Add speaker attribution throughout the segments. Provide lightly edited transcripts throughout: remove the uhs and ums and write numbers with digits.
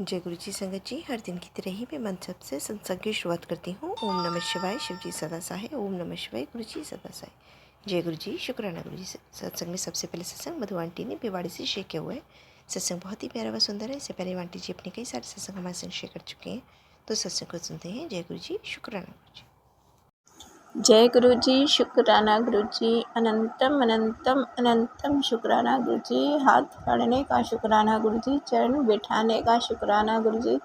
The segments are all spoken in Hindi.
Speaker 1: जय गुरु जी। संगत जी, हर दिन की तरह ही मैं मंत्र से सत्संग की शुरुआत करती हूँ। ओम नमः शिवाय, शिव जी सदा सहाय। ओम नमः शिवाय, गुरु जी सदा सहाय। जय गुरु जी, शुक्राना गुरु जी। सत्संग में सबसे पहले सत्संग मधु आंटी ने भिवाड़ी से शेयर किया हुआ है। सत्संग बहुत ही प्यारा व सुंदर है। इससे पहले आंटी जी अपने कई सारे सत्संग हमारे संग शेयर कर चुके हैं, तो सत्संग को सुनते हैं। जय गुरु जी, शुक्राना गुरु जी।
Speaker 2: जय गुरु जी, शुक्राना गुरु जी। अनंतम अनंतम अनंतम शुक्राना गुरु जी। हाथ पकड़ने का शुक्राना गुरु जी। चरण बिठाने का शुक्राना गुरु जी।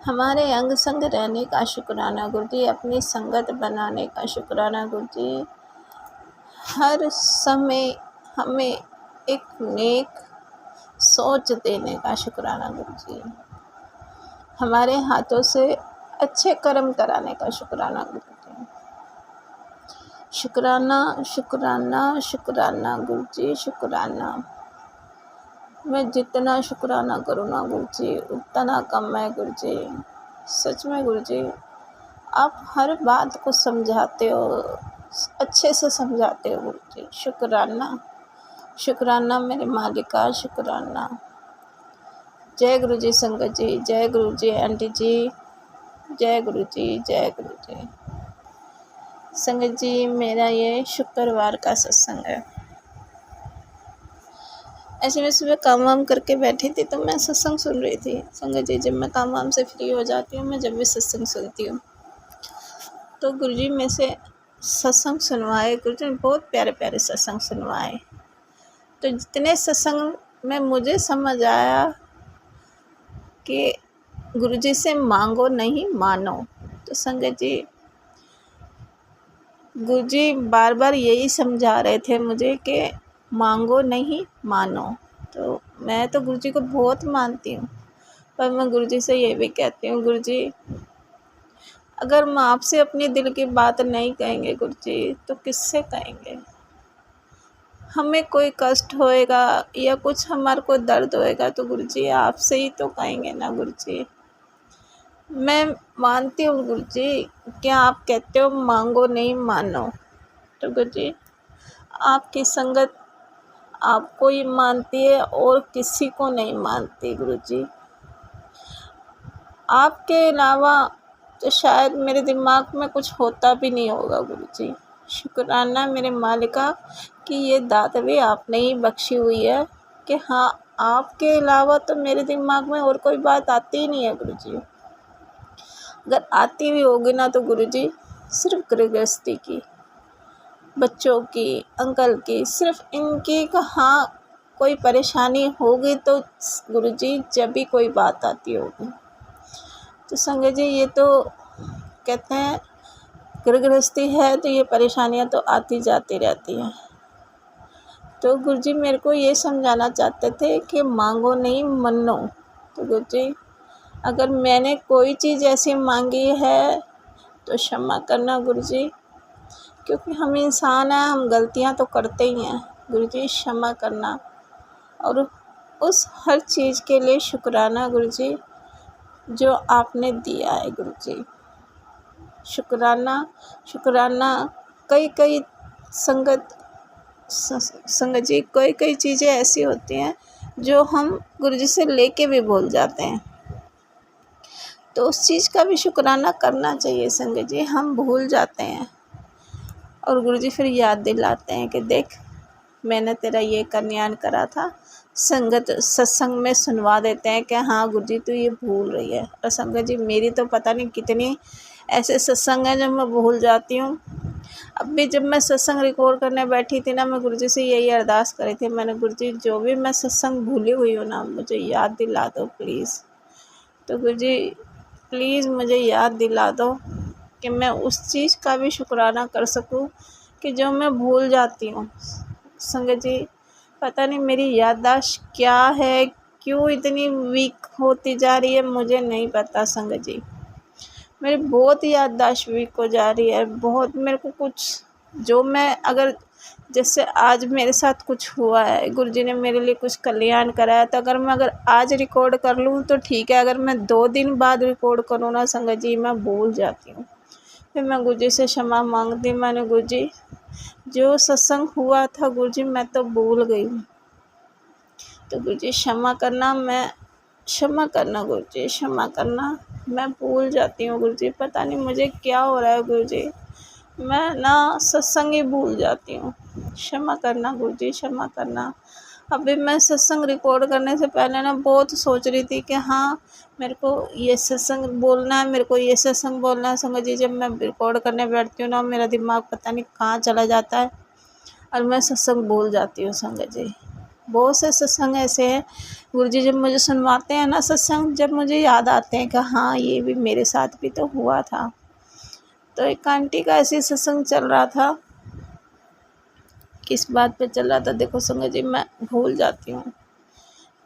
Speaker 2: हमारे अंग संग रहने का शुक्राना गुरु जी। अपनी संगत बनाने का शुक्राना गुरु जी। हर समय हमें एक नेक सोच देने का शुक्राना गुरु जी। हमारे हाथों से अच्छे कर्म कराने का शुक्राना गुरु जी। शुक्राना शुक्राना शुक्राना गुरु जी, शुक्राना। मैं जितना शुक्राना करूँ ना गुरु जी, उतना कम है गुरु जी। सच में गुरु जी, आप हर बात को समझाते हो, अच्छे से समझाते हो गुरु जी। शुक्राना शुक्राना मेरे मालिका, शुक्राना। जय गुरु जी संगत जी, जय गुरु जी आंटी जी, जय गुरु जी, जय गुरु जी। संगत जी, मेरा ये शुक्रवार का सत्संग है। ऐसे मैं सुबह काम वाम करके बैठी थी तो मैं सत्संग सुन रही थी। संगत जी, जब मैं काम वाम से फ्री हो जाती हूँ, मैं जब भी सत्संग सुनती हूँ, तो गुरुजी में से सत्संग सुनवाए। गुरुजी ने बहुत प्यारे प्यारे सत्संग सुनवाए। तो जितने सत्संग में मुझे समझ आया कि गुरुजी से मांगो नहीं मानो। तो संगत जी, गुरुजी बार बार यही समझा रहे थे मुझे कि मांगो नहीं मानो। तो मैं तो गुरुजी को बहुत मानती हूँ, पर मैं गुरुजी से ये भी कहती हूँ, गुरुजी अगर हम आपसे अपनी दिल की बात नहीं कहेंगे गुरुजी, तो किससे कहेंगे? हमें कोई कष्ट होएगा या कुछ हमारे को दर्द होएगा तो गुरुजी आपसे ही तो कहेंगे ना गुरुजी। मैं मानती हूँ गुरुजी, क्या आप कहते हो मांगो नहीं मानो। तो गुरुजी, आपकी संगत आपको ही मानती है और किसी को नहीं मानती गुरुजी। आपके अलावा तो शायद मेरे दिमाग में कुछ होता भी नहीं होगा गुरुजी। शुक्राना मेरे मालिका कि ये दात भी आपने ही बख्शी हुई है कि हाँ, आपके अलावा तो मेरे दिमाग में और कोई बात आती ही नहीं है गुरुजी। अगर आती भी होगी ना तो गुरुजी सिर्फ गृहस्थी की, बच्चों की, अंकल की, सिर्फ इनकी हाँ कोई परेशानी होगी तो गुरुजी जब भी कोई बात आती होगी। तो संगत जी, ये तो कहते हैं गृहस्थी है तो ये परेशानियां तो आती जाती रहती हैं। तो गुरुजी मेरे को ये समझाना चाहते थे कि मांगो नहीं मनो। तो गुरुजी, अगर मैंने कोई चीज़ ऐसी मांगी है तो क्षमा करना गुरुजी, क्योंकि हम इंसान हैं, हम गलतियां तो करते ही हैं गुरुजी। क्षमा करना और उस हर चीज़ के लिए शुक्राना गुरुजी जो आपने दिया है गुरुजी। शुक्राना शुक्राना। कई संगत जी, कई चीज़ें ऐसी होती हैं जो हम गुरुजी से लेके भी भूल जाते हैं, तो उस चीज़ का भी शुक्राना करना चाहिए संगत जी। हम भूल जाते हैं और गुरुजी फिर याद दिलाते हैं कि देख, मैंने तेरा ये कल्याण करा था। संगत सत्संग में सुनवा देते हैं कि हाँ गुरुजी तू ये भूल रही है। और संगत जी, मेरी तो पता नहीं कितनी ऐसे सत्संग हैं जब मैं भूल जाती हूँ। अब भी जब मैं सत्संग रिकॉर्ड करने बैठी थी ना, मैं गुरुजी से यही अरदास करी थी मैंने, गुरुजी जो भी मैं सत्संग भूली हुई हूँ ना, मुझे याद दिला दो प्लीज़। तो गुरुजी प्लीज़ मुझे याद दिला दो कि मैं उस चीज़ का भी शुक्राना कर सकूं कि जो मैं भूल जाती हूँ। संगत जी, पता नहीं मेरी याददाश्त क्या है, क्यों इतनी वीक होती जा रही है, मुझे नहीं पता संगत जी। मेरी बहुत याददाश्त वीक हो जा रही है, बहुत। मेरे को कुछ जो मैं अगर जैसे आज मेरे साथ कुछ हुआ है, गुरुजी ने मेरे लिए कुछ कल्याण कराया, तो अगर आज रिकॉर्ड कर लूँ तो ठीक है, अगर मैं 2 दिन बाद रिकॉर्ड करूँ ना संगत जी, मैं भूल जाती हूँ। फिर मैं गुरुजी से क्षमा मांगती, मैंने गुरुजी जो सत्संग हुआ था गुरुजी मैं तो भूल गई हूँ, तो गुरुजी क्षमा करना। मैं क्षमा करना गुरु जी, क्षमा करना। मैं भूल जाती हूँ गुरु जी, पता नहीं मुझे क्या हो रहा है गुरु जी, मैं ना सत्संग ही भूल जाती हूँ। क्षमा करना गुरु जी, क्षमा करना। अभी मैं सत्संग रिकॉर्ड करने से पहले ना बहुत सोच रही थी कि हाँ, मेरे को ये सत्संग बोलना है, मेरे को ये सत्संग बोलना है। संगत जी, जब मैं रिकॉर्ड करने बैठती हूँ ना, मेरा दिमाग पता नहीं कहाँ चला जाता है और मैं सत्संग भूल जाती हूँ। संगत जी, बहुत से सत्संग ऐसे हैं गुरु जी, जब मुझे सुनवाते हैं ना सत्संग, जब मुझे याद आते हैं कि हाँ, ये भी मेरे साथ भी तो हुआ था। तो एक आंटी का ऐसे सत्संग चल रहा था, किस बात पे चल रहा था देखो संगत जी, मैं भूल जाती हूँ,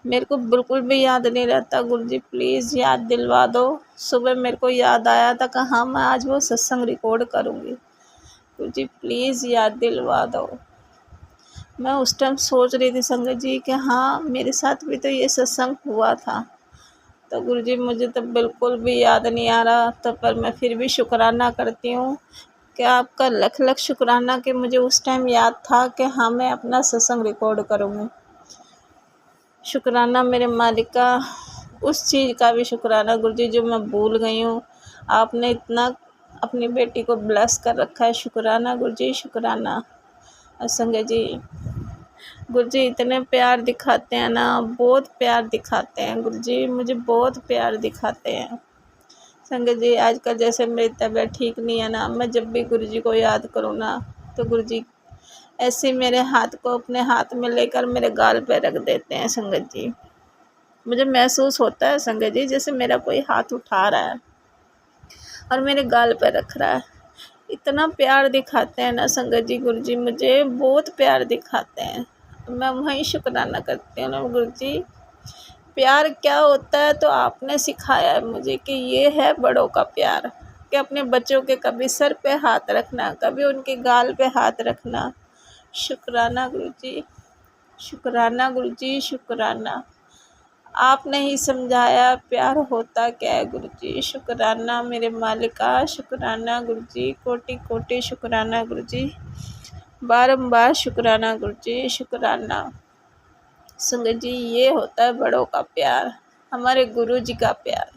Speaker 2: मेरे को बिल्कुल भी याद नहीं रहता। गुरु जी प्लीज़ याद दिलवा दो। सुबह मेरे को याद आया था कि हाँ, मैं आज वो सत्संग रिकॉर्ड करूँगी। गुरु जी प्लीज़ याद दिलवा दो। मैं उस टाइम सोच रही थी संगत जी कि हाँ, मेरे साथ भी तो ये सत्संग हुआ था। तो गुरु जी मुझे तो बिल्कुल भी याद नहीं आ रहा, तो पर मैं फिर भी शुक्राना करती हूँ कि आपका लख लख शुक्राना कि मुझे उस टाइम याद था कि हाँ, मैं अपना सत्संग रिकॉर्ड करूँगी। शुक्राना मेरे मालिक का, उस चीज़ का भी शुक्राना गुरु जी जो मैं भूल गई हूँ। आपने इतना अपनी बेटी को ब्लेस कर रखा है, शुक्राना गुरु जी, शुक्राना। और संगत जी, गुरु जी इतने प्यार दिखाते हैं ना, बहुत प्यार दिखाते हैं गुरु जी, मुझे बहुत प्यार दिखाते हैं। संगत जी, आजकल जैसे मेरी तबीयत ठीक नहीं है ना, मैं जब भी गुरु जी को याद करूँ ना, तो गुरु जी ऐसे मेरे हाथ को अपने हाथ में लेकर मेरे गाल पे रख देते हैं। संगत जी, मुझे महसूस होता है संगत जी जैसे मेरा कोई हाथ उठा रहा है और मेरे गाल पे रख रहा है। इतना प्यार दिखाते हैं ना संगत जी, गुरु जी मुझे बहुत प्यार दिखाते हैं। मैं वहीं शुक्राना करती हूँ ना गुरु जी। प्यार क्या होता है तो आपने सिखाया है मुझे कि ये है बड़ों का प्यार, कि अपने बच्चों के कभी सर पे हाथ रखना, कभी उनके गाल पे हाथ रखना। शुक्राना गुरु जी, शुक्राना गुरु जी, शुक्राना। आपने ही समझाया प्यार होता क्या है गुरु जी। शुक्राना मेरे मालिका, शुक्राना गुरु जी, कोटि कोटि शुक्राना गुरु जी, बारंबार शुक्राना गुरु जी, शुक्राना। संगत जी, ये होता है बड़ों का प्यार, हमारे गुरु जी का प्यार,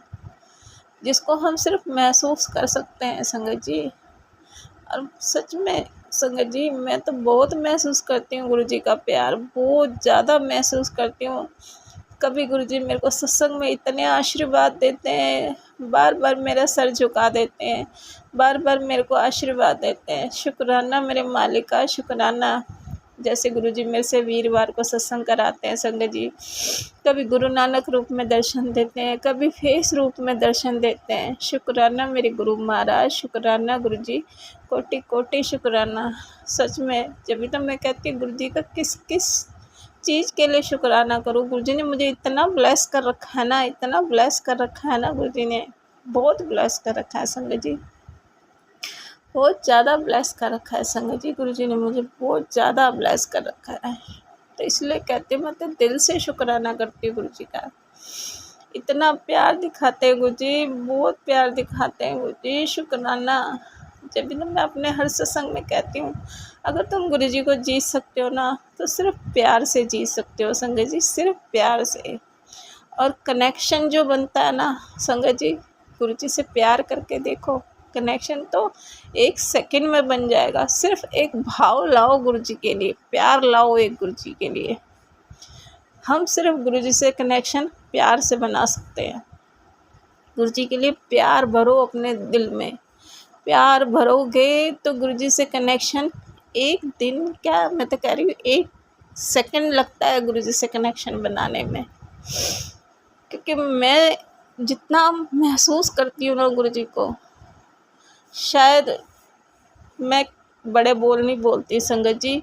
Speaker 2: जिसको हम सिर्फ महसूस कर सकते हैं संगत जी। और सच में संगत जी, मैं तो बहुत महसूस करती हूँ गुरु जी का प्यार, बहुत ज़्यादा महसूस करती हूँ। कभी गुरु जी मेरे को सत्संग में इतने आशीर्वाद देते हैं, बार बार मेरा सर झुका देते हैं, बार बार मेरे को आशीर्वाद देते हैं। शुक्राना मेरे मालिक का, शुक्राना। जैसे गुरु जी मेरे से वीरवार को सत्संग कराते हैं संगत जी, कभी गुरु नानक रूप में दर्शन देते हैं, कभी फेस रूप में दर्शन देते हैं। शुक्राना मेरे गुरु महाराज, शुक्राना गुरु जी, कोटि कोटि शुक्राना। सच में जब तो मैं कहती हूँ गुरु जी का किस किस चीज़ के लिए शुक्राना करूँ। गुरु जी ने मुझे इतना ब्लेस कर रखा है ना, इतना ब्लेस कर रखा है ना, गुरु जी ने बहुत ब्लेस कर रखा है संगत जी, बहुत ज़्यादा ब्लेस कर रखा है संगत जी। गुरु जी ने मुझे बहुत ज़्यादा ब्लेस कर रखा है, तो इसलिए कहते हैं मैं तो दिल से शुक्राना करती हूँ गुरु जी का। इतना प्यार दिखाते हैं गुरु जी, बहुत प्यार दिखाते हैं गुरु जी, शुक्राना। जब भी मैं अपने हर सत्संग में कहती हूँ, अगर तुम गुरु जी को जीत सकते हो ना, तो सिर्फ प्यार से जीत सकते हो संगत जी, सिर्फ प्यार से। और कनेक्शन जो बनता है ना संगत जी, गुरु जी से प्यार करके देखो, कनेक्शन तो 1 सेकंड में बन जाएगा। सिर्फ एक भाव लाओ गुरु जी के लिए, प्यार लाओ एक गुरु जी के लिए, हम सिर्फ गुरु जी से कनेक्शन प्यार से बना सकते हैं। गुरु जी के लिए प्यार भरो अपने दिल में, प्यार भरोगे तो गुरु जी से कनेक्शन, एक दिन क्या मैं तो कह रही हूँ 1 सेकंड लगता है गुरु जी से कनेक्शन बनाने में। क्योंकि मैं जितना महसूस करती हूँ ना गुरु जी को, शायद मैं बड़े बोल नहीं बोलती संगत जी,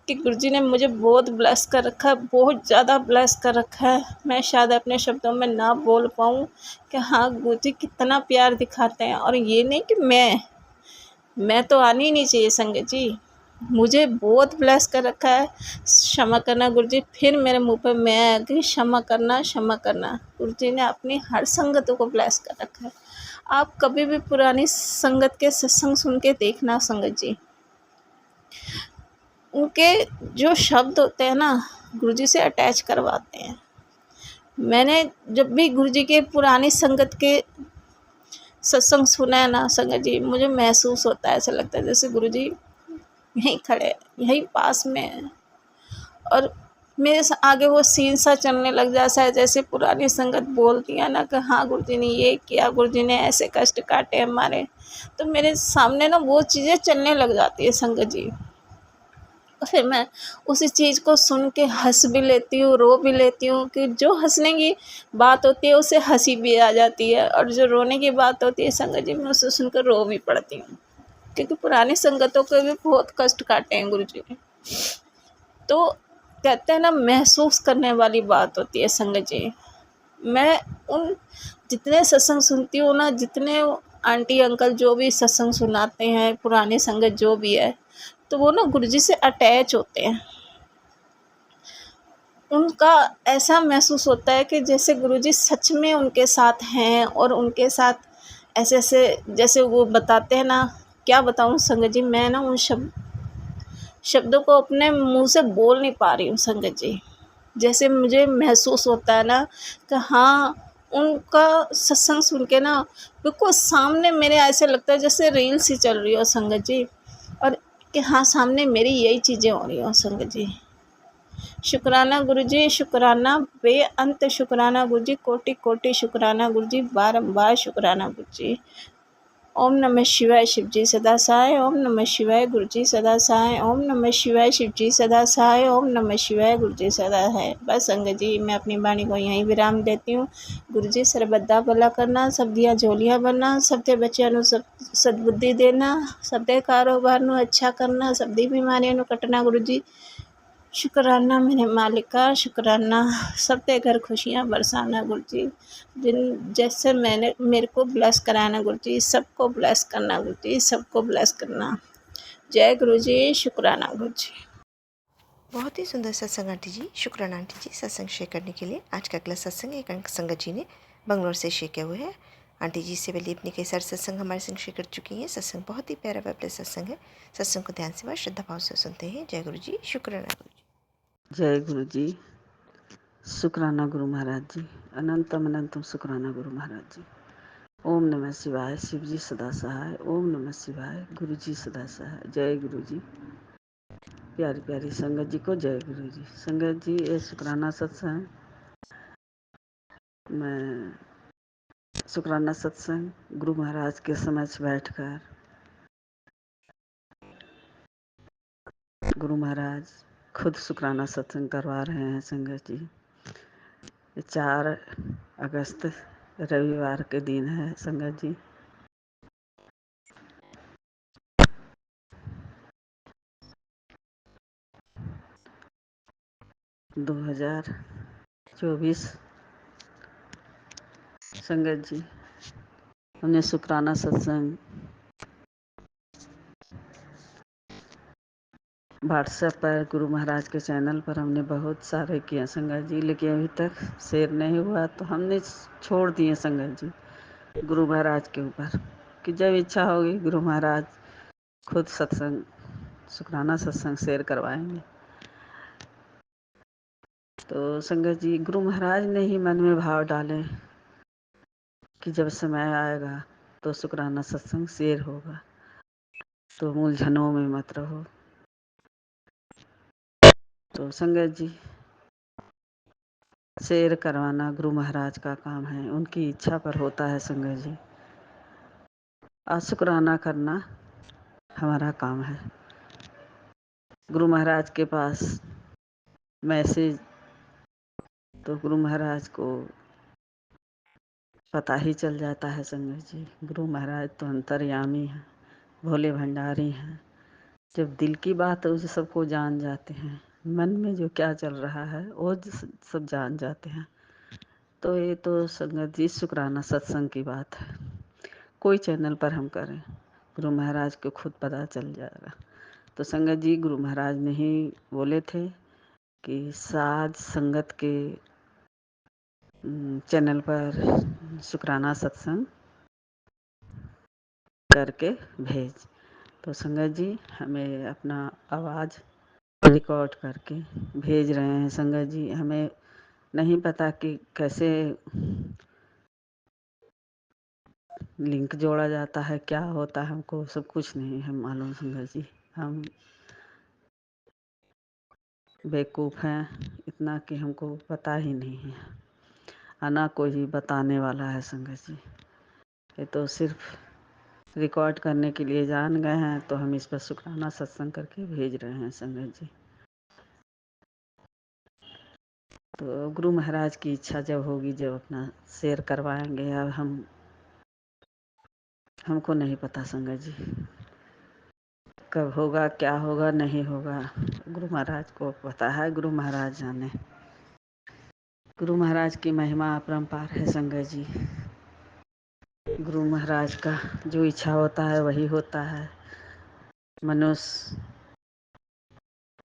Speaker 2: कि गुरु जी ने मुझे बहुत ब्लेस कर रखा है, बहुत ज़्यादा ब्लेस कर रखा है। मैं शायद अपने शब्दों में ना बोल पाऊँ कि हाँ गुरु जी कितना प्यार दिखाते हैं। और ये नहीं कि मैं तो आनी ही नहीं चाहिए संगत जी, मुझे बहुत ब्लेस कर रखा है। क्षमा करना गुरु जी, फिर मेरे मुंह पे मैं आ गई, क्षमा करना क्षमा करना। गुरु जी ने अपनी हर संगतों को ब्लेस कर रखा है। आप कभी भी पुरानी संगत के सत्संग सुन के देखना संगत जी, उनके जो शब्द होते हैं ना, गुरु जी से अटैच करवाते हैं। मैंने जब भी गुरु जी के पुरानी संगत के सत्संग सुना है ना संगत जी, मुझे महसूस होता है, ऐसा लगता है जैसे गुरु जी यहीं खड़े हैं, यहीं पास में हैं। और मेरे आगे वो सीन सा चलने लग जाता है, जैसे पुरानी संगत बोलती है ना कि हाँ गुरु जी ने ये किया, गुरु जी ने ऐसे कष्ट काटे हमारे, तो मेरे सामने ना वो चीज़ें चलने लग जाती है संगत जी। और फिर मैं उसी चीज़ को सुन के हंस भी लेती हूँ, रो भी लेती हूँ, कि जो हंसने की बात होती है उससे हंसी भी आ जाती है, और जो रोने की बात होती है संगत जी, मैं उसे सुनकर रो भी पड़ती हूँ, क्योंकि पुरानी संगतों के भी बहुत कष्ट काटे हैं गुरु जी ने। तो कहते हैं ना, महसूस करने वाली बात होती है संगत जी। मैं उन जितने सत्संग सुनती हूँ ना, जितने आंटी अंकल जो भी सत्संग सुनाते हैं, पुराने संगत जो भी है, तो वो ना गुरुजी से अटैच होते हैं। उनका ऐसा महसूस होता है कि जैसे गुरुजी सच में उनके साथ हैं, और उनके साथ ऐसे ऐसे जैसे वो बताते हैं ना, क्या बताऊँ संगत जी, मैं ना उन शब्दों को अपने मुंह से बोल नहीं पा रही हूँ संगत जी। जैसे मुझे महसूस होता है ना कि हाँ, उनका सत्संग सुन के ना बिल्कुल सामने मेरे ऐसे लगता है जैसे रील सी चल रही हो संगत जी, और कि हाँ, सामने मेरी यही चीज़ें हो रही हो संगत जी। शुक्राना गुरुजी, शुक्राना, बेअंत शुक्राना गुरुजी, कोटि कोटि शुक्राना गुरुजी, बारंबार शुक्राना गुरुजी। ओम नमः शिवाय शिवजी सदा सहाय, ओम नमः शिवाय गुरुजी सदा सहाय, ओम नमः शिवाय शिवजी सदा सहाय, ओम नमः शिवाय गुरुजी सदा है। बस संगत जी, मैं अपनी वाणी को यहीं विराम देती हूँ। गुरुजी सर्वदा भला करना, सब दिया झोलियाँ भरना, सबके बच्चों ਨੂੰ सद्बुद्धि देना, सबके कारोबार ਨੂੰ अच्छा करना, सबकी बीमारियों ਨੂੰ कटना गुरुजी। शुक्राना मेरे मालिका, शुक्राना, सबके घर खुशियाँ बरसाना गुरुजी। जिन जैसे मैंने मेरे को ब्लेस कराना गुरुजी, सबको ब्लेस करना गुरुजी, सबको ब्लेस करना। जय गुरुजी, शुक्राना गुरुजी।
Speaker 1: बहुत ही सुंदर सत्संग आंटी जी, शुक्राना आंटी जी सत्संग शेयर करने के लिए। आज का अगला सत्संग एक संगत जी ने बंगलोर से शेयर किया हुआ है। आंटी जी से पहले अपने कई सारे सत्संग हमारे संग शेयर कर चुकी हैं। सत्संग बहुत ही प्यारा प्यारा सत्संग है। सत्संग को ध्यान से व श्रद्धा भाव से सुनते हैं। जय गुरु जी, शुक्राना गुरु जी।
Speaker 3: जय गुरु जी, शुक्राना गुरु महाराज जी, अनंतम अनंतम शुक्राना गुरु महाराज जी। ओम नमः शिवाय, शिव जी सदा सहाय, ओम नमः शिवाय, गुरु जी सदा सहाय। जय गुरु जी। प्यारी प्यारी संगत जी को जय गुरु जी। संगत जी, ये शुक्राना सत्संग, मैं शुक्राना सत्संग गुरु महाराज के समक्ष बैठकर गुरु महाराज खुद शुक्राना सत्संग करवा रहे हैं संगत जी। 4 अगस्त रविवार के दिन है संगत जी। दो 2024 संगत जी, हमने शुक्राना सत्संग व्हाट्सएप पर गुरु महाराज के चैनल पर हमने बहुत सारे किए संगत जी, लेकिन अभी तक शेयर नहीं हुआ, तो हमने छोड़ दिए संगत जी गुरु महाराज के ऊपर, कि जब इच्छा होगी गुरु महाराज खुद सत्संग शुक्राना सत्संग शेयर करवाएंगे। तो संगत जी, गुरु महाराज ने ही मन में भाव डाले कि जब समय आएगा तो शुक्राना सत्संग शेयर होगा, तो उलझनों में मत रहो। तो संगत जी, शेयर करवाना गुरु महाराज का काम है, उनकी इच्छा पर होता है संगत जी। और शुक्राना करना हमारा काम है। गुरु महाराज के पास मैसेज तो गुरु महाराज को पता ही चल जाता है संगत जी। गुरु महाराज तो अंतर्यामी हैं, भोले भंडारी हैं। जब दिल की बात है उसे सबको जान जाते हैं, मन में जो क्या चल रहा है वो सब जान जाते हैं। तो ये तो संगत जी शुक्राना सत्संग की बात है, कोई चैनल पर हम करें गुरु महाराज को खुद पता चल जाएगा। तो संगत जी, गुरु महाराज ने ही बोले थे कि साज संगत के चैनल पर शुक्राना सत्संग करके भेज। तो संगत जी, हमें अपना आवाज़ रिकॉर्ड करके भेज रहे हैं संगत जी। हमें नहीं पता कि कैसे लिंक जोड़ा जाता है, क्या होता है, हमको सब कुछ नहीं है मालूम संगत जी। हम बेवकूफ़ हैं इतना कि हमको पता ही नहीं है, और ना कोई बताने वाला है संगत जी। ये तो सिर्फ रिकॉर्ड करने के लिए जान गए हैं, तो हम इस पर शुक्राना सत्संग करके भेज रहे हैं संगत जी। तो गुरु महाराज की इच्छा जब होगी, जब अपना शेयर करवाएंगे। अब हमको नहीं पता संगत जी कब होगा, क्या होगा, नहीं होगा, गुरु महाराज को पता है, गुरु महाराज जाने। गुरु महाराज की महिमा अपरंपार है संगत जी। गुरु महाराज का जो इच्छा होता है वही होता है। मनुष्य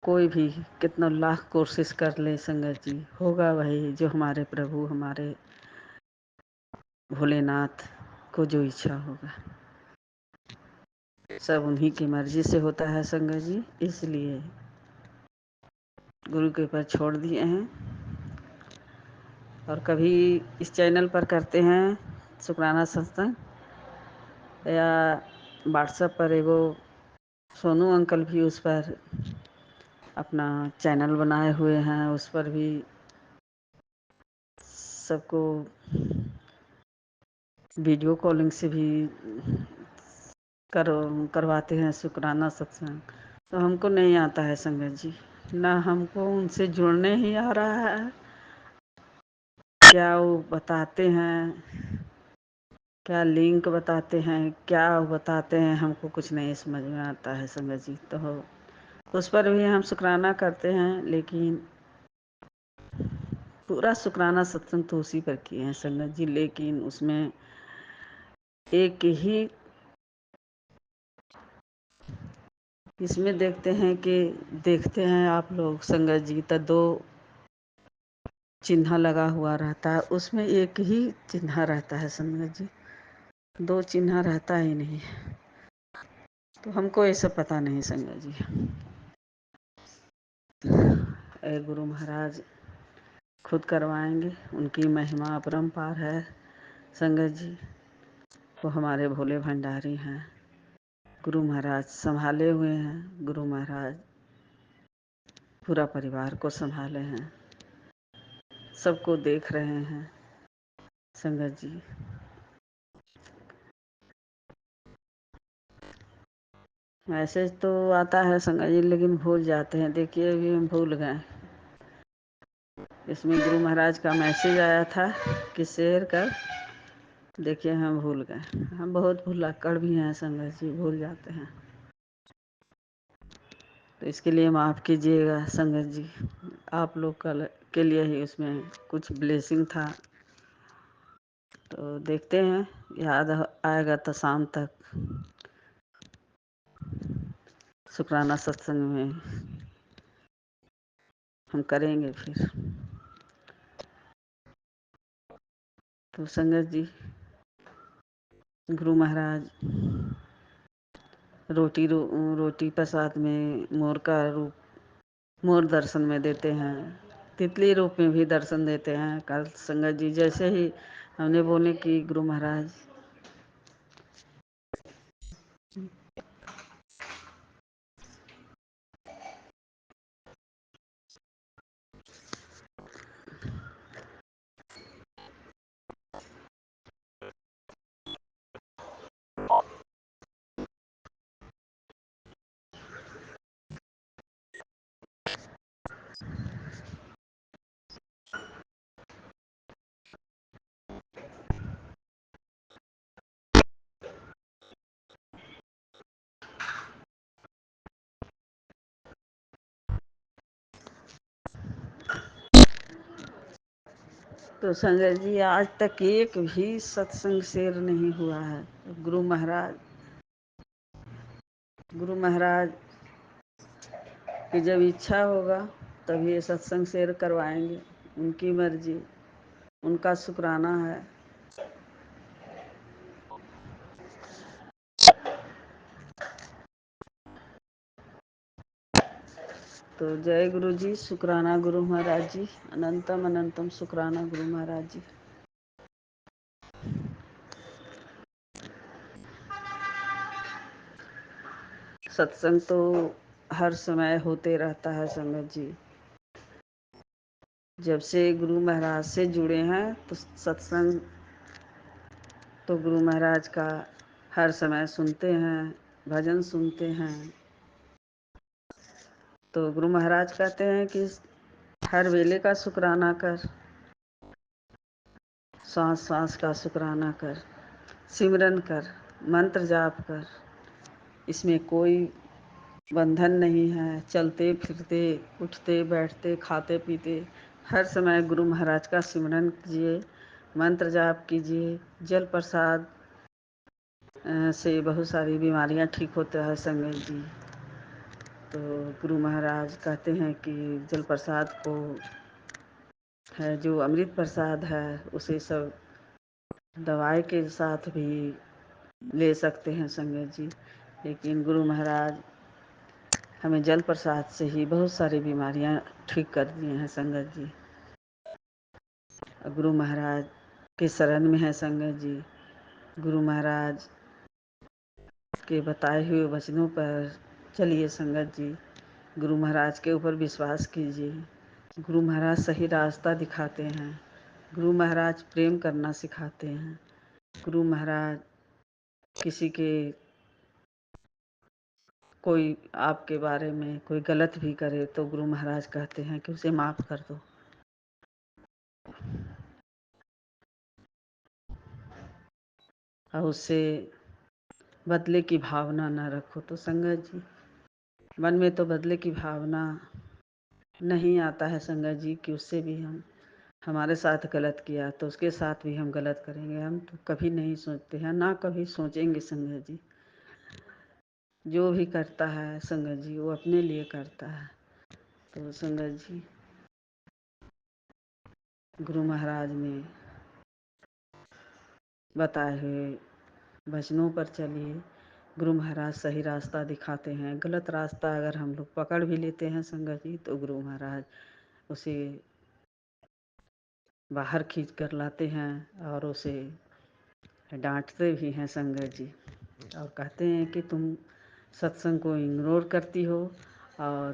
Speaker 3: कोई भी कितना लाख कोशिश कर ले संगत जी, होगा वही जो हमारे प्रभु, हमारे भोलेनाथ को जो इच्छा होगा। सब उन्हीं की मर्जी से होता है संगत जी। इसलिए गुरु के ऊपर छोड़ दिए हैं। और कभी इस चैनल पर करते हैं शुक्राना सत्संग, या व्हाट्सएप पर एगो सोनू अंकल भी उस पर अपना चैनल बनाए हुए हैं, उस पर भी सबको वीडियो कॉलिंग से भी करवाते हैं शुक्राना सत्संग। तो हमको नहीं आता है संगत जी, ना हमको उनसे जुड़ने ही आ रहा है। क्या वो बताते हैं, क्या लिंक बताते हैं, क्या बताते हैं, हमको कुछ नहीं समझ में आता है संगत जी। तो उस पर भी हम शुक्राना करते हैं, लेकिन पूरा शुक्राना सत्संग तो उसी पर किए हैं संगत जी। लेकिन उसमें एक ही इसमें देखते हैं आप लोग संगत जी, तो 2 चिन्ह लगा हुआ रहता है, उसमें एक ही चिन्ह रहता है संगत जी, 2 चिन्ह रहता ही नहीं। तो हमको ये सब पता नहीं संगत जी। गुरु महाराज खुद करवाएंगे, उनकी महिमा अपरंपार है संगत जी। वो हमारे भोले भंडारी हैं, गुरु महाराज संभाले हुए हैं। गुरु महाराज पूरा परिवार को संभाले हैं, सबको देख रहे हैं संगत जी। मैसेज तो आता है संगत जी, लेकिन भूल जाते हैं। देखिए अभी हम भूल गए। इसमें गुरु महाराज का मैसेज आया था कि शेयर कर, देखिए हम भूल गए। हम बहुत भुलक्कड़ भी हैं संगत जी, भूल जाते हैं। तो इसके लिए माफ़ कीजिएगा संगत जी। आप लोग के लिए ही उसमें कुछ ब्लेसिंग था। तो देखते हैं, याद आएगा तो शाम तक शुक्राना सत्संग में हम करेंगे फिर। तो संगत जी, गुरु महाराज रोटी प्रसाद में मोर का रूप, मोर दर्शन में देते हैं, तितली रूप में भी दर्शन देते हैं। कल संगत जी जैसे ही हमने बोले कि गुरु महाराज तो संगत जी आज तक एक भी सत्संग शेयर नहीं हुआ है। गुरु महाराज की जब इच्छा होगा तभी ये सत्संग शेयर करवाएंगे, उनकी मर्जी, उनका शुक्राना है। तो जय गुरु जी, शुक्राना गुरु महाराज जी, अनंतम अनंतम शुक्राना गुरु महाराज जी। सत्संग तो हर समय होते रहता है संगत जी। जब से गुरु महाराज से जुड़े हैं तो सत्संग तो गुरु महाराज का हर समय सुनते हैं, भजन सुनते हैं। तो गुरु महाराज कहते हैं कि हर वेले का शुक्राना कर, सांस सांस का शुक्राना कर, सिमरन कर, मंत्र जाप कर। इसमें कोई बंधन नहीं है। चलते फिरते, उठते बैठते, खाते पीते हर समय गुरु महाराज का सिमरन कीजिए, मंत्र जाप कीजिए। जल प्रसाद से बहुत सारी बीमारियां ठीक होता है संगत जी। तो गुरु महाराज कहते हैं कि जल प्रसाद को है जो अमृत प्रसाद है उसे सब दवाई के साथ भी ले सकते हैं संगत जी। लेकिन गुरु महाराज हमें जल प्रसाद से ही बहुत सारी बीमारियां ठीक कर दिए हैं संगत जी। गुरु महाराज के शरण में है संगत जी। गुरु महाराज के बताए हुए वचनों पर चलिए संगत जी। गुरु महाराज के ऊपर विश्वास कीजिए। गुरु महाराज सही रास्ता दिखाते हैं। गुरु महाराज प्रेम करना सिखाते हैं। गुरु महाराज किसी के कोई आपके बारे में कोई गलत भी करे तो गुरु महाराज कहते हैं कि उसे माफ़ कर दो। और उससे बदले की भावना न रखो। तो संगत जी मन में तो बदले की भावना नहीं आता है संगत जी कि उससे भी हमारे साथ गलत किया तो उसके साथ भी हम गलत करेंगे। हम तो कभी नहीं सोचते हैं, ना कभी सोचेंगे संगत जी। जो भी करता है संगत जी वो अपने लिए करता है। तो संगत जी गुरु महाराज ने बताए हुए वचनों पर चलिए। गुरु महाराज सही रास्ता दिखाते हैं। गलत रास्ता अगर हम लोग पकड़ भी लेते हैं संगत जी तो गुरु महाराज उसे बाहर खींच कर लाते हैं और उसे डांटते भी हैं संगत जी। और कहते हैं कि तुम सत्संग को इग्नोर करती हो और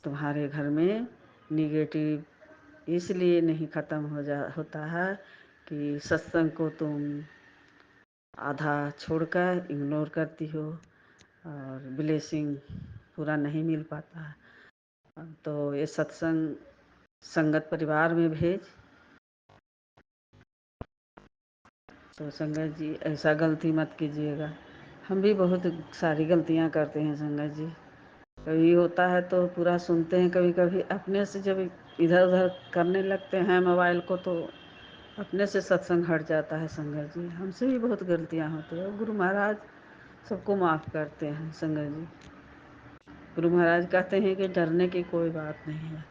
Speaker 3: तुम्हारे घर में निगेटिव इसलिए नहीं ख़त्म होता है कि सत्संग को तुम आधा छोड़कर इग्नोर करती हो और ब्लेसिंग पूरा नहीं मिल पाता है। तो ये सत्संग संगत परिवार में भेज। तो संगत जी ऐसा गलती मत कीजिएगा। हम भी बहुत सारी गलतियां करते हैं संगत जी। कभी होता है तो पूरा सुनते हैं, कभी कभी अपने से जब इधर उधर करने लगते हैं मोबाइल को तो अपने से सत्संग हट जाता है संगत जी। हमसे भी बहुत गलतियां होती है। गुरु महाराज सबको माफ़ करते हैं संगत जी। गुरु महाराज कहते हैं कि डरने की कोई बात नहीं है।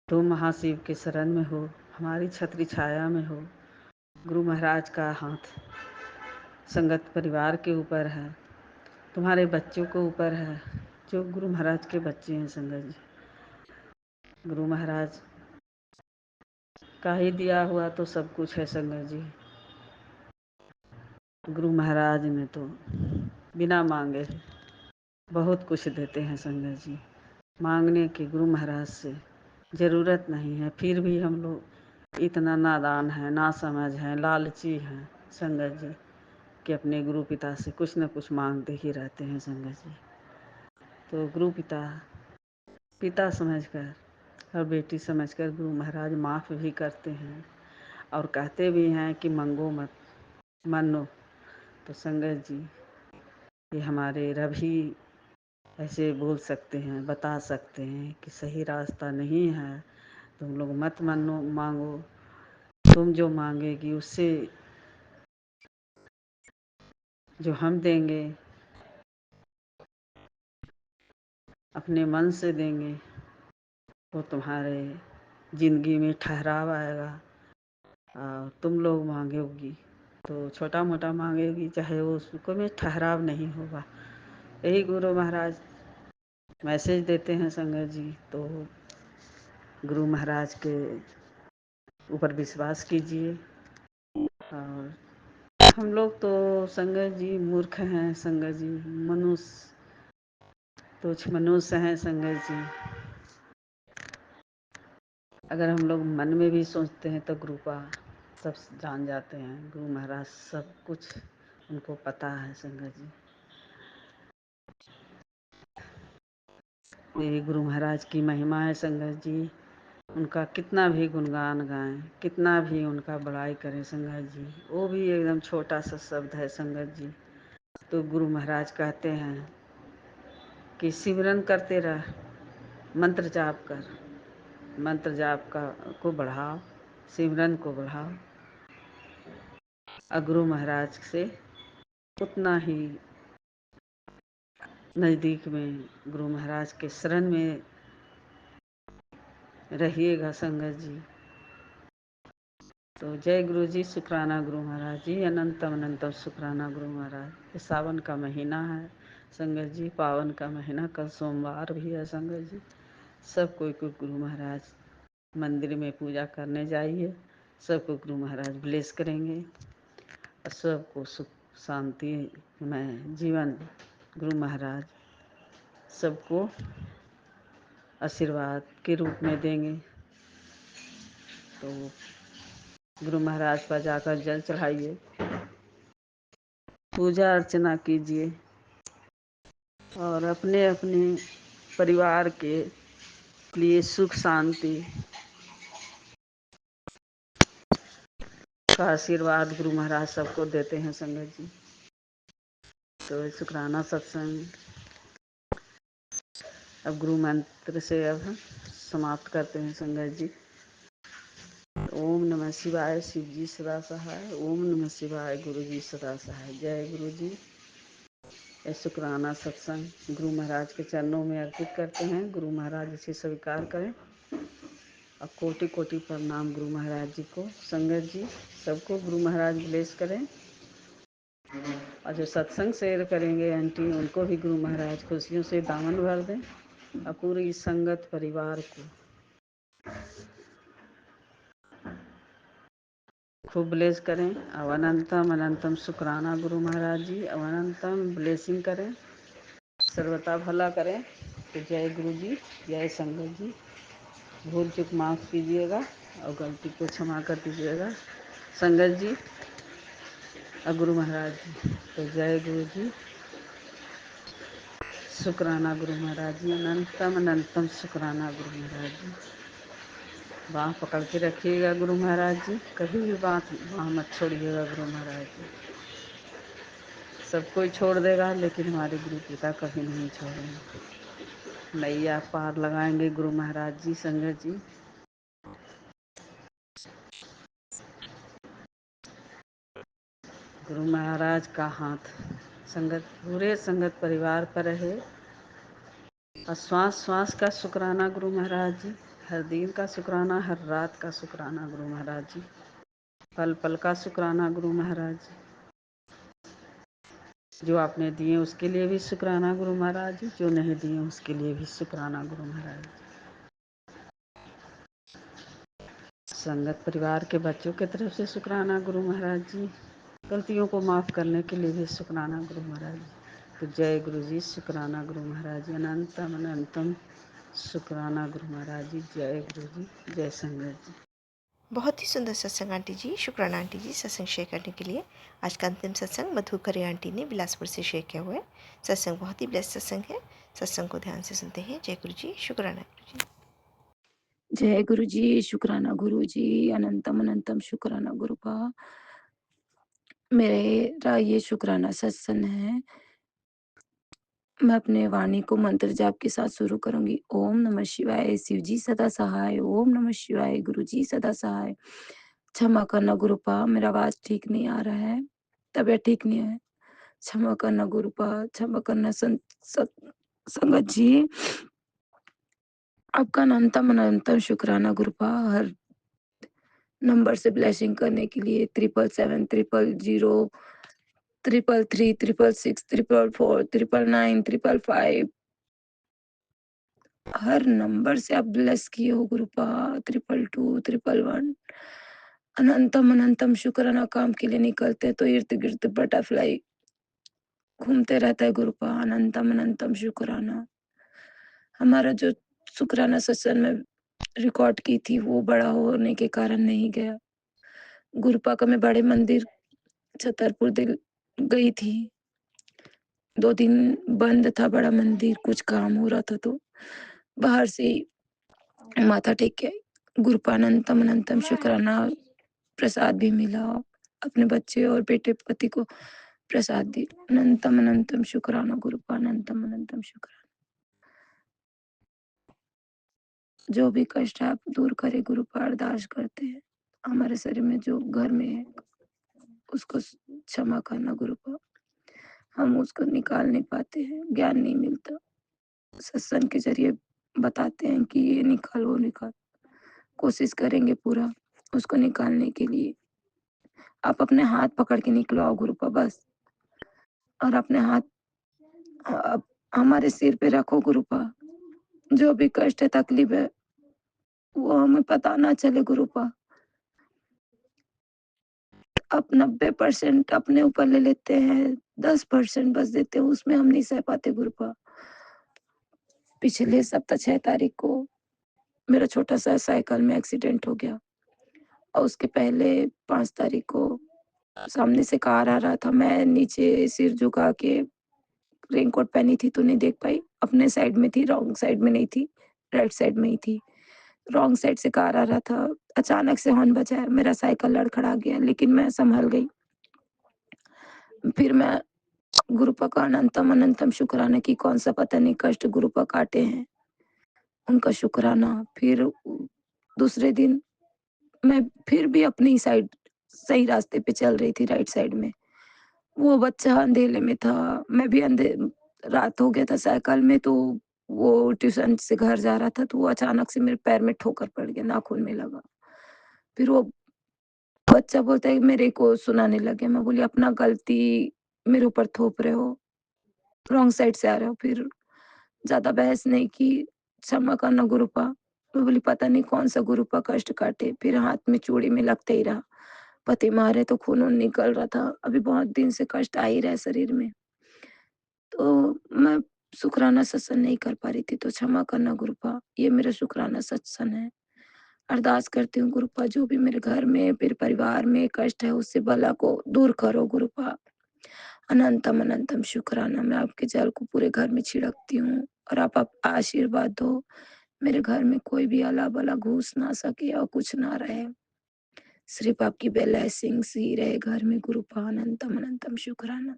Speaker 3: तुम महाशिव के शरण में हो, हमारी छत्र छाया में हो। गुरु महाराज का हाथ संगत परिवार के ऊपर है, तुम्हारे बच्चों के ऊपर है जो गुरु महाराज के बच्चे हैं संगत जी। गुरु महाराज का ही दिया हुआ तो सब कुछ है संगत जी। गुरु महाराज ने तो बिना मांगे बहुत कुछ देते हैं संगत जी। मांगने की गुरु महाराज से ज़रूरत नहीं है। फिर भी हम लोग इतना नादान हैं, नासमझ हैं, लालची हैं संगत जी कि अपने गुरु पिता से कुछ न कुछ मांगते ही रहते हैं संगत जी। तो गुरु पिता समझकर और बेटी समझकर गुरु महाराज माफ़ भी करते हैं और कहते भी हैं कि मंगो मत मानो। तो संगत जी ये हमारे रब ही ऐसे बोल सकते हैं, बता सकते हैं कि सही रास्ता नहीं है, तुम लोग मत मांगो। तुम जो मांगेगी उससे जो हम देंगे अपने मन से देंगे तो तुम्हारे ज़िंदगी में ठहराव आएगा। और तुम लोग मांगोगी तो छोटा मोटा मांगेगी चाहे वो उसको में ठहराव नहीं होगा। यही गुरु महाराज मैसेज देते हैं संगत जी। तो गुरु महाराज के ऊपर विश्वास कीजिए। और हम लोग तो संगत जी मूर्ख हैं संगत जी, मनुष्य तुच्छ मनुष्य हैं संगत जी। अगर हम लोग मन में भी सोचते हैं तो गुरुपा सब जान जाते हैं। गुरु महाराज सब कुछ उनको पता है संगत जी। यही गुरु महाराज की महिमा है संगत जी। उनका कितना भी गुणगान गाएं, कितना भी उनका बड़ाई करें संगत जी, वो भी एकदम छोटा सा शब्द है संगत जी। तो गुरु महाराज कहते हैं कि सिमरन करते रह, मंत्र जाप कर, मंत्र जाप का को बढ़ाओ, सिमरन को बढ़ाओ। और गुरु महाराज से उतना ही नज़दीक में गुरु महाराज के शरण में रहिएगा संगत जी। तो जय गुरु जी, शुक्राना गुरु महाराज जी, अनंतम अनंतम शुक्राना गुरु महाराज। ये सावन का महीना है संगत जी, पावन का महीना, कल सोमवार भी है संगत जी। सब कोई को गुरु महाराज मंदिर में पूजा करने जाइए। सबको गुरु महाराज ब्लेस करेंगे और सबको सुख शांति में जीवन गुरु महाराज सबको आशीर्वाद के रूप में देंगे। तो गुरु महाराज पर जाकर जल चढ़ाइए, पूजा अर्चना कीजिए और अपने अपने परिवार के लिए सुख शांति का आशीर्वाद गुरु महाराज सबको देते हैं संगत जी। तो शुक्राना सत्संग अब गुरु मंत्र से अब हम समाप्त करते हैं संगत जी। ओम नमः शिवाय, शिव जी सदा सहाय। ओम नमः शिवाय, गुरु जी सदा सहाय। जय गुरु जी। ये शुक्राना सत्संग गुरु महाराज के चरणों में अर्पित करते हैं। गुरु महाराज इसे स्वीकार करें और कोटि कोटि प्रणाम गुरु महाराज जी को। संगत जी सबको गुरु महाराज ब्लेस करें और जो सत्संग शेयर करेंगे आंटी उनको भी गुरु महाराज खुशियों से दामन भर दें और पूरी संगत परिवार को खूब ब्लेस करें। अब अनंतम अनंतम शुक्राना गुरु महाराज जी, अब अनंतम ब्लेसिंग करें, सर्वता भला करें। तो जय गुरु जी, जय संगत जी। भूल चूक माफ़ कीजिएगा और गलती को क्षमा कर दीजिएगा संगत जी और गुरु महाराज जी। तो जय गुरु जी, शुक्राना गुरु महाराज जी, अनंतम अनंतम शुक्राना गुरु महाराज जी। बाँह पकड़ के रखिएगा गुरु महाराज जी, कभी भी बाँह मत छोड़िएगा गुरु महाराज जी। सब कोई छोड़ देगा लेकिन हमारे गुरु पिता कभी नहीं छोड़ेंगे। नैया पार लगाएंगे गुरु महाराज जी संगत जी। गुरु महाराज का हाथ संगत पूरे संगत परिवार पर रहे और श्वास श्वास का शुक्राना गुरु महाराज जी, हर दिन का शुक्राना, हर रात का शुक्राना गुरु महाराज जी, पल पल का शुक्राना गुरु महाराज जी। जो आपने दिए उसके लिए भी शुक्राना गुरु महाराज जी, जो नहीं दिए उसके लिए भी शुक्राना गुरु महाराज जी। संगत परिवार के बच्चों की तरफ से शुक्राना गुरु महाराज जी, गलतियों को माफ़ करने के लिए भी शुक्राना गुरु महाराज जी। तो जय गुरु जी, शुक्राना गुरु महाराज जी, अनंतम अनंतम शुक्राना गुरु महाराज जी। जय गुरु जी, जय संगत जी।
Speaker 1: बहुत ही सुंदर सत्संग आंटी जी, शुक्राना आंटी जी सत्संग शेयर करने के लिए। आज का अंतिम सत्संग मधुकरी आंटी ने बिलासपुर से शेयर किया हुआ है। सत्संग बहुत ही ब्लेस्ड सत्संग है। सत्संग को ध्यान से सुनते हैं। जय गुरु जी, शुक्राना गुरु जी।
Speaker 4: जय गुरु जी, शुक्राना गुरु जी, अनंतम अनंतम शुक्राना गुरुपा। मेरा ये शुक्राना सत्संग है। मैं अपने वाणी को मंत्र जाप के साथ शुरू करूंगी। ओम नमः शिवाय, शिव जी सदा सहाय। ओम नमः शिवाय, गुरु जी सदा सहाय। क्षमा करना गुरुपा, मेरा आवाज ठीक नहीं आ रहा है, तबीयत ठीक नहीं है। क्षमा करना गुरुपा, क्षमा करना संगत जी। आपका अनंतम अनंतम शुक्राना गुरुपा। हर नंबर से ब्लेसिंग करने के लिए 777 000 333 666 444 999 555 हर नंबर से आप ब्लेस किए हो गुरुपा। 222 111 अनंतम अनंतम शुक्राना काम के लिए निकलते हैं तो इर्द गिर्द बटरफ्लाई घूमते रहता है गुरुपा। अनंतम अनंतम शुक्राना। हमारा जो शुक्राना सत्संग में रिकॉर्ड की थी वो बड़ा होने के कारण नहीं गया। गुरुपा का मैं बड़े मंदिर छतरपुर दिल गई थी। 2 दिन बंद था बड़ा मंदिर, कुछ काम हो रहा था तो बाहर से ही माथा टेक के आई। गुरुपा अनंतम अनंतम शुक्राना। प्रसाद भी मिला। अपने बच्चे और बेटे पति को प्रसाद दी। अनंतम अनंतम शुक्राना गुरुपा। अनंतम अनंतम शुक्राना। जो भी कष्ट है आप दूर करे गुरुपा। अरदास करते हैं हमारे शरीर में जो घर में है उसको क्षमा करना गुरुपा। हम उसको निकाल नहीं पाते हैं, ज्ञान नहीं मिलता। सत्संग के जरिए बताते हैं कि ये निकाल वो निकाल। कोशिश करेंगे पूरा उसको निकालने के लिए। आप अपने हाथ पकड़ के निकलवाओ गुरुपा बस। और अपने हाथ अब हमारे सिर पे रखो गुरुपा। जो भी कष्ट है तकलीफ है वो हमें पता ना चले गुरुपा। आप 90% अपने ऊपर ले लेते हैं, 10% बस देते हैं, उसमें हम नहीं सह पाते गुरुपा। पिछले सप्ताह 6 तारीख को मेरा छोटा सा साइकिल में एक्सीडेंट हो गया और उसके पहले 5 तारीख को सामने से कार आ रहा था। मैं नीचे सिर झुका के रेनकोट पहनी थी तो नहीं देख पाई। अपने साइड में थी, रॉन्ग साइड में नहीं थी, राइट साइड में ही थी। रॉन्ग साइड से कार आ रहा था। अचानक से हॉर्न बजा, मेरा साइकिल लड़खड़ा गया लेकिन मैं संभल गई। फिर मैं गुरुपा का अनंतम अनंतम शुक्राना की कौन सा पता नहीं कष्ट गुरुपा काटे हैं उनका शुक्राना। फिर दूसरे दिन मैं फिर भी अपनी साइड सही रास्ते पे चल रही थी, राइट साइड में। वो बच्चा अंधेले में था, मैं भी रात हो गया था साइकिल में तो वो ट्यूशन से घर जा रहा था तो वो अचानक से मेरे पैर में ठोकर पड़ गया, नाखून में लगा। फिर वो बच्चा बोलता है मेरे को सुनाने लगे। मैं बोली अपना गलती मेरे ऊपर थोप रहे हो, रॉन्ग साइड से आ रहे हो। फिर ज़्यादा बहस नहीं की, क्षमा करना गुरुपा। मैं बोली पता नहीं कौन सा गुरुपा कष्ट काटे। फिर हाथ में चूड़ी में लगते ही रहा, पति मारे तो खून निकल रहा था। अभी बहुत दिन से कष्ट आ ही रहा है शरीर में। तो मैं शुक्राना सत्संग नहीं कर पा रही थी तो क्षमा करना गुरुपा। ये मेरा शुक्राना सत्संग है। अरदास करती हूँ गुरुपा जो भी मेरे घर में मेरे परिवार में कष्ट है उससे बला को दूर करो गुरुपा। अनंतम अनंतम शुक्राना। मैं आपके जल को पूरे घर में छिड़कती हूँ और आप आशीर्वाद दो मेरे घर में कोई भी अला बला घुस ना सके और कुछ ना रहे। सिर्फ आपकी ब्लेसिंग्स ही रहे घर में गुरुपा। अनंतम अनंतम शुक्राना।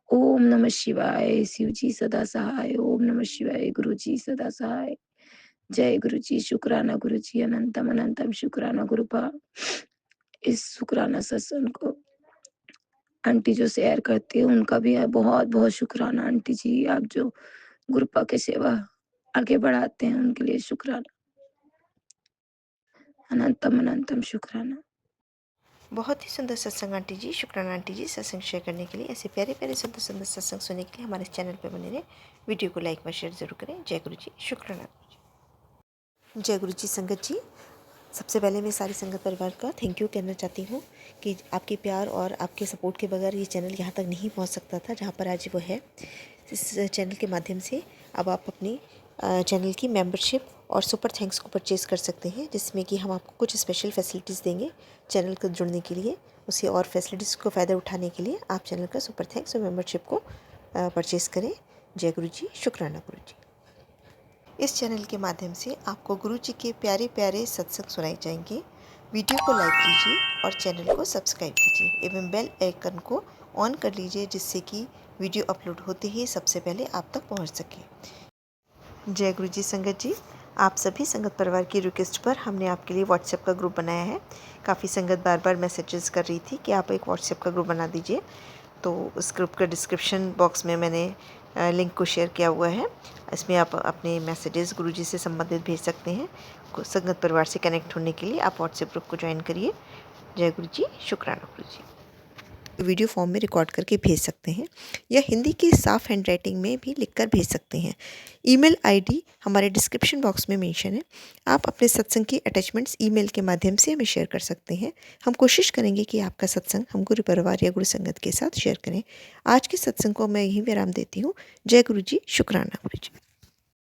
Speaker 4: ओम नमः शिवाय। शिवजी सदा सहाय। ओम नमः शिवाय। गुरुजी सदा सहाय। जय गुरुजी। शुक्राना गुरुजी। अनंतम अनंतम शुक्राना गुरुपा। इस शुक्राना सत्संग को आंटी जो शेयर करती है उनका भी है बहुत बहुत शुक्राना। आंटी जी आप जो गुरुपा के सेवा आगे बढ़ाते हैं उनके लिए शुक्राना। अनंतम अनंतम शुक्राना।
Speaker 1: बहुत ही सुंदर सत्संग आंटी जी। शुक्राना आंटी जी सत्संग शेयर करने के लिए। ऐसे प्यारे प्यारे सुंदर सुंदर सत्संग सुनने के लिए हमारे चैनल पर बने रहे। वीडियो को लाइक व शेयर जरूर करें। जय गुरु जी। शुक्राना गुरु जी। जय गुरु जी संगत जी। सबसे पहले मैं सारी संगत परिवार का थैंक यू कहना चाहती हूँ कि आपके प्यार और आपके सपोर्ट के बगैर ये चैनल यहाँ तक नहीं पहुँच सकता था जहाँ पर आज वो है। इस चैनल के माध्यम से अब आप अपनी चैनल की मेंबरशिप और सुपर थैंक्स को परचेज़ कर सकते हैं जिसमें कि हम आपको कुछ स्पेशल फैसिलिटीज़ देंगे चैनल को जुड़ने के लिए। उसी और फैसिलिटीज़ को फ़ायदा उठाने के लिए आप चैनल का सुपर थैंक्स और मेंबरशिप को परचेज़ करें। जय गुरु जी। शुक्राना गुरु जी। इस चैनल के माध्यम से आपको गुरु जी के प्यारे प्यारे सत्संग सुनाए जाएंगे। वीडियो को लाइक कीजिए और चैनल को सब्सक्राइब कीजिए एवं बेल आइकन को ऑन कर लीजिए जिससे कि वीडियो अपलोड होते ही सबसे पहले आप तक पहुंच सके। जय गुरु जी संगत जी। आप सभी संगत परिवार की रिक्वेस्ट पर हमने आपके लिए व्हाट्सएप का ग्रुप बनाया है। काफ़ी संगत बार बार मैसेजेस कर रही थी कि आप एक व्हाट्सएप का ग्रुप बना दीजिए, तो उस ग्रुप का डिस्क्रिप्शन बॉक्स में मैंने लिंक को शेयर किया हुआ है। इसमें आप अपने मैसेजेस गुरुजी से संबंधित भेज सकते हैं। संगत परिवार से कनेक्ट होने के लिए आप व्हाट्सएप ग्रुप को ज्वाइन करिए। जय गुरु जी। शुक्राना गुरु जी। वीडियो फॉर्म में रिकॉर्ड करके भेज सकते हैं या हिंदी की साफ हैंड राइटिंग में भी लिखकर भेज सकते हैं। ईमेल आईडी हमारे डिस्क्रिप्शन बॉक्स में मेंशन है। आप अपने सत्संग की अटैचमेंट्स ईमेल के माध्यम से हमें शेयर कर सकते हैं। हम कोशिश करेंगे कि आपका सत्संग हम गुरु परिवार या गुरु संगत के साथ शेयर करें। आज के सत्संग को मैं यहीं विराम देती हूँ। जय गुरु जी, शुक्राना गुरु जी।